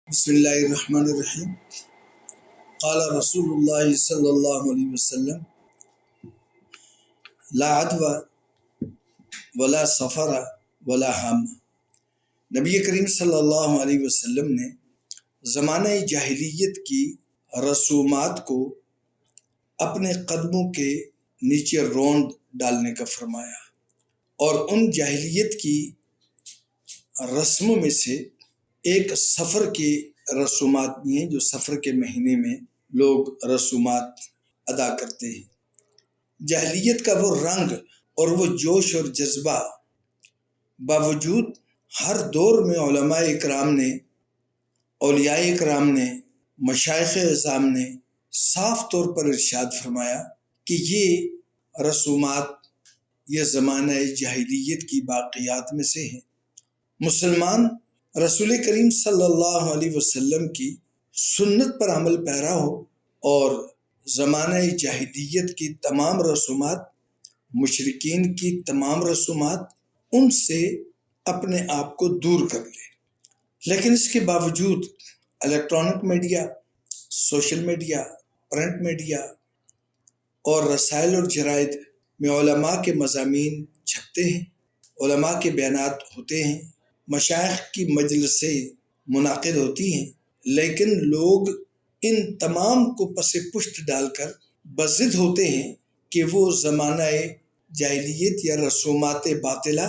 بسم اللہ الرحمن الرحیم۔ قال رسول اللہ صلی اللہ علیہ وسلم لا عدوى ولا سفر ولا حام۔ نبی کریم صلی اللہ علیہ وسلم نے زمانہ جاہلیت کی رسومات کو اپنے قدموں کے نیچے روند ڈالنے کا فرمایا، اور ان جاہلیت کی رسموں میں سے ایک سفر کی رسومات بھی ہیں، جو سفر کے مہینے میں لوگ رسومات ادا کرتے ہیں۔ جاہلیت کا وہ رنگ اور وہ جوش اور جذبہ باوجود ہر دور میں علماء اکرام نے، اولیاء اکرام نے، مشائخ اعظام نے صاف طور پر ارشاد فرمایا کہ یہ رسومات یہ زمانہ جاہلیت کی باقیات میں سے ہیں۔ مسلمان رسول کریم صلی اللہ علیہ وسلم کی سنت پر عمل پیرا ہو اور زمانہ جاہلیت کی تمام رسومات، مشرکین کی تمام رسومات، ان سے اپنے آپ کو دور کر لے۔ لیکن اس کے باوجود electronic media, social media, print media اور رسائل اور جرائد میں علماء کے مضامین چھپتے ہیں، علماء کے بیانات ہوتے ہیں، مشائخ کی مجلسیں منعقد ہوتی ہیں، لیکن لوگ ان تمام کو پس پشت ڈال کر بضد ہوتے ہیں کہ وہ زمانہ جاہلیت یا رسومات باطلہ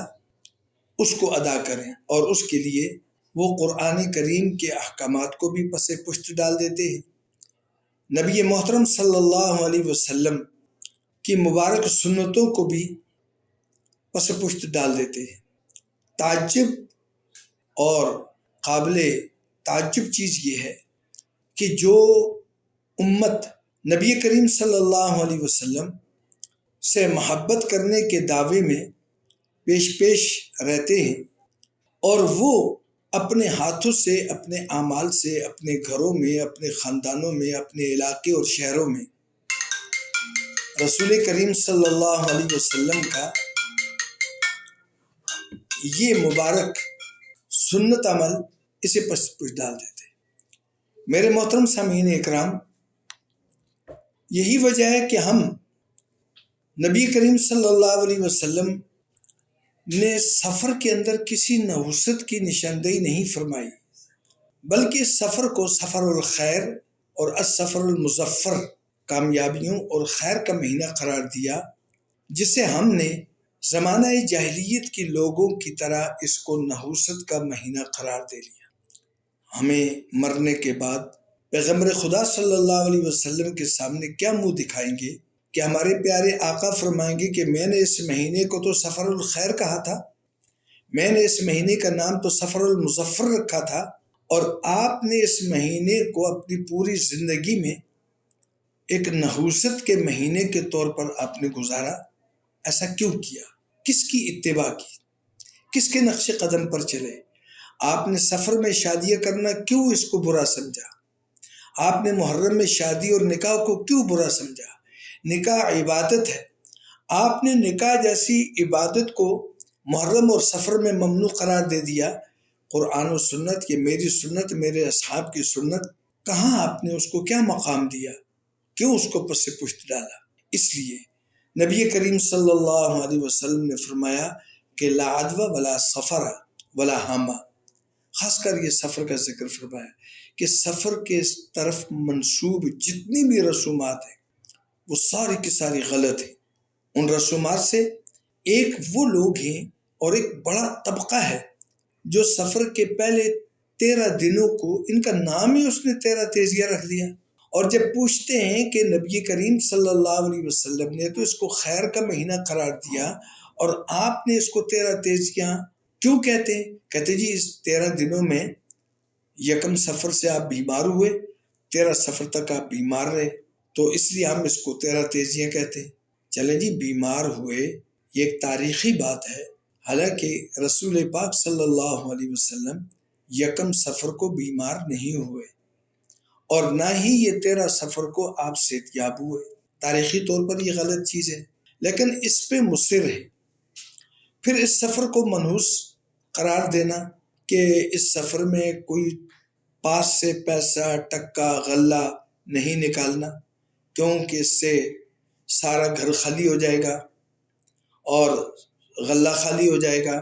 اس کو ادا کریں، اور اس کے لیے وہ قرآن کریم کے احکامات کو بھی پس پشت ڈال دیتے ہیں، نبی محترم صلی اللہ علیہ وسلم کی مبارک سنتوں کو بھی پس پشت ڈال دیتے ہیں۔ تعجب اور قابل تعجب چیز یہ ہے کہ جو امت نبی کریم صلی اللہ علیہ وسلم سے محبت کرنے کے دعوے میں پیش رہتے ہیں، اور وہ اپنے ہاتھوں سے، اپنے اعمال سے، اپنے گھروں میں، اپنے خاندانوں میں، اپنے علاقے اور شہروں میں رسول کریم صلی اللہ علیہ وسلم کا یہ مبارک سنت عمل اسے پس پش ڈال دیتے۔ میرے محترم سامعین اکرام، یہی وجہ ہے کہ ہم نبی کریم صلی اللہ علیہ وسلم نے سفر کے اندر کسی نحوست کی نشاندہی نہیں فرمائی، بلکہ سفر کو سفر الخیر اور السفر المظفر، کامیابیوں اور خیر کا مہینہ قرار دیا، جسے ہم نے زمانہ جاہلیت کے لوگوں کی طرح اس کو نحوست کا مہینہ قرار دے لیا۔ ہمیں مرنے کے بعد پیغمبر خدا صلی اللہ علیہ وسلم کے سامنے کیا منہ دکھائیں گے کہ ہمارے پیارے آقا فرمائیں گے کہ میں نے اس مہینے کو تو سفر الخیر کہا تھا، میں نے اس مہینے کا نام تو سفر المظفر رکھا تھا، اور آپ نے اس مہینے کو اپنی پوری زندگی میں ایک نحوست کے مہینے کے طور پر آپ نے گزارا۔ ایسا کیوں کیا؟ کس کی اتباع کی؟ کس کے نقش قدم پر چلے؟ آپ نے سفر میں شادیاں کرنا کیوں اس کو برا سمجھا؟ آپ نے محرم میں شادی اور نکاح کو کیوں برا سمجھا؟ نکاح عبادت ہے، آپ نے نکاح جیسی عبادت کو محرم اور سفر میں ممنوع قرار دے دیا۔ قرآن و سنت، یہ میری سنت، میرے اصحاب کی سنت، کہاں آپ نے اس کو کیا مقام دیا؟ کیوں اس کو پس پشت ڈالا؟ اس لیے نبی کریم صلی اللہ علیہ وسلم نے فرمایا کہ لا عدوى ولا سفر ولا حامہ، خاص کر یہ سفر کا ذکر فرمایا کہ سفر کے طرف منسوب جتنی بھی رسومات ہیں وہ ساری کی ساری غلط ہیں۔ ان رسومات سے ایک وہ لوگ ہیں اور ایک بڑا طبقہ ہے جو سفر کے پہلے 13 دنوں کو، ان کا نام ہی اس نے 13 تیزیاں رکھ دیا، اور جب پوچھتے ہیں کہ نبی کریم صلی اللہ علیہ وسلم نے تو اس کو خیر کا مہینہ قرار دیا، اور آپ نے اس کو 13 تیزیاں کیوں کہتے ہیں؟ کہتے جی اس 13 دنوں میں یکم سفر سے آپ بیمار ہوئے، 13 سفر تک آپ بیمار رہے، تو اس لیے ہم اس کو 13 تیزیاں کہتے ہیں۔ چلیں جی، بیمار ہوئے یہ ایک تاریخی بات ہے، حالانکہ رسول پاک صلی اللہ علیہ وسلم یکم سفر کو بیمار نہیں ہوئے، اور نہ ہی یہ 13 سفر کو آپ صحت یاب ہوئے۔ تاریخی طور پر یہ غلط چیز ہے، لیکن اس پہ مصر ہے۔ پھر اس سفر کو منحوس قرار دینا کہ اس سفر میں کوئی پاس سے پیسہ ٹکا غلہ نہیں نکالنا، کیونکہ اس سے سارا گھر خالی ہو جائے گا اور غلہ خالی ہو جائے گا،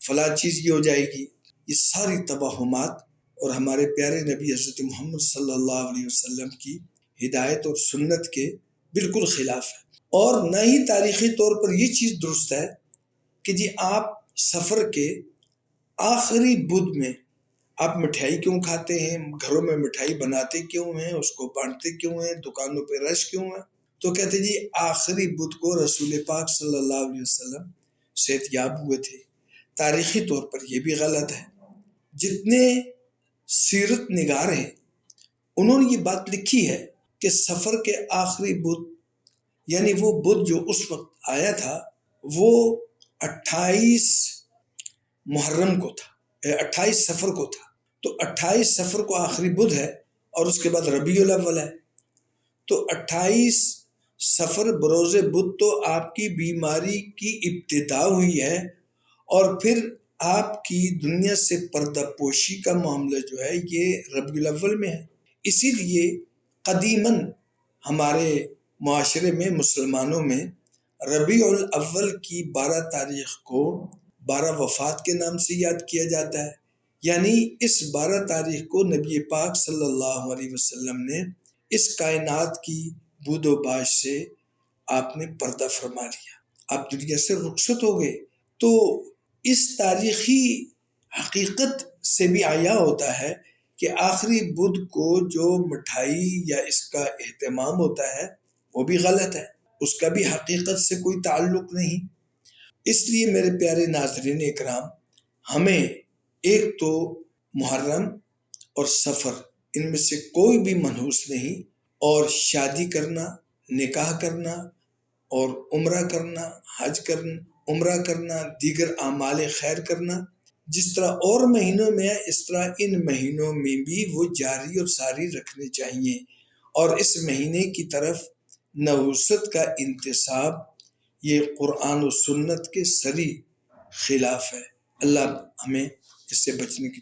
فلاں چیز یہ ہو جائے گی۔ یہ ساری توہمات اور ہمارے پیارے نبی حضرت محمد صلی اللہ علیہ وسلم کی ہدایت اور سنت کے بالکل خلاف ہے۔ اور نہ ہی تاریخی طور پر یہ چیز درست ہے کہ جی آپ سفر کے آخری بدھ میں آپ مٹھائی کیوں کھاتے ہیں، گھروں میں مٹھائی بناتے کیوں ہیں، اس کو بانٹتے کیوں ہیں، دکانوں پہ رش کیوں ہے؟ تو کہتے جی آخری بدھ کو رسول پاک صلی اللہ علیہ وسلم صحت یاب ہوئے تھے۔ تاریخی طور پر یہ بھی غلط ہے۔ جتنے سیرت نگار ہیں انہوں نے یہ بات لکھی ہے کہ سفر کے آخری بدھ، یعنی وہ بدھ جو اس وقت آیا تھا وہ 28 محرم کو تھا، 28 سفر کو تھا۔ تو 28 سفر کو آخری بدھ ہے اور اس کے بعد ربیع الاول ہے۔ تو 28 سفر بروز بدھ تو آپ کی بیماری کی ابتدا ہوئی ہے، اور پھر آپ کی دنیا سے پردہ پوشی کا معاملہ جو ہے یہ ربیع الاول میں ہے۔ اسی لیے قدیماً ہمارے معاشرے میں، مسلمانوں میں، ربیع الاول کی 12 تاریخ کو 12 وفات کے نام سے یاد کیا جاتا ہے۔ یعنی اس 12 تاریخ کو نبی پاک صلی اللہ علیہ وسلم نے اس کائنات کی بود و باش سے آپ نے پردہ فرما لیا، آپ دنیا سے رخصت ہو گئے۔ تو اس تاریخی حقیقت سے بھی عیاں ہوتا ہے کہ آخری بدھ کو جو مٹھائی یا اس کا اہتمام ہوتا ہے وہ بھی غلط ہے، اس کا بھی حقیقت سے کوئی تعلق نہیں۔ اس لیے میرے پیارے ناظرین اکرام، ہمیں ایک تو محرم اور سفر، ان میں سے کوئی بھی منحوس نہیں، اور شادی کرنا، نکاح کرنا اور عمرہ کرنا، حج کرنا، عمرہ کرنا، دیگر اعمال خیر کرنا جس طرح اور مہینوں میں ہے، اس طرح ان مہینوں میں بھی وہ جاری اور ساری رکھنے چاہیے۔ اور اس مہینے کی طرف نحوست کا انتصاب یہ قرآن و سنت کے صریح خلاف ہے۔ اللہ ہمیں اس سے بچنے کی